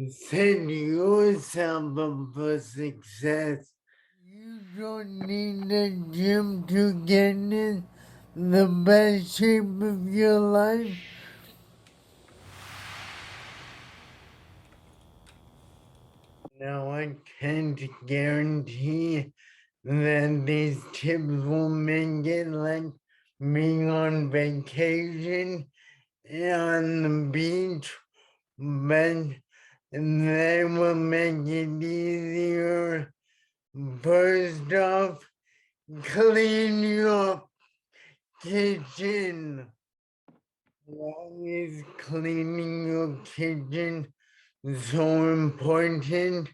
set yourself up for success. You don't need the gym to get in the best shape of your life. Now I can't guarantee that these tips will make it like being on vacation on the beach, but they will make it easier. First off, clean your kitchen. Why is cleaning your kitchen so important?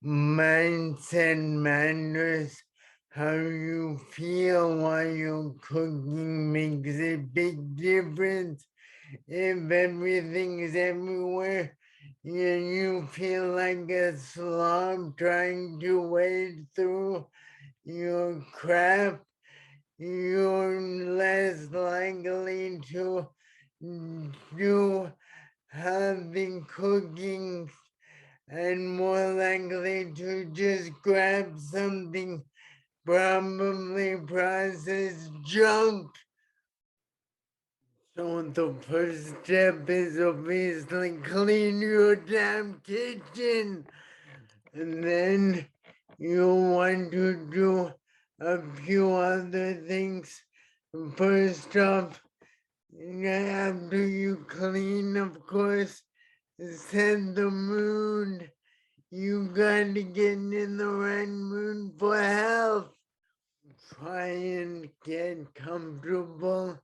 Mindset matters. How you feel while you're cooking makes a big difference. If everything is everywhere and you feel like a slob trying to wade through your crap, you're less likely to do healthy cooking and more likely to just grab something probably processed junk. So the first step is obviously clean your damn kitchen. And then you want to do a few other things. First off, after you clean, of course, set the mood. You gotta get in the right mood for health. Try and get comfortable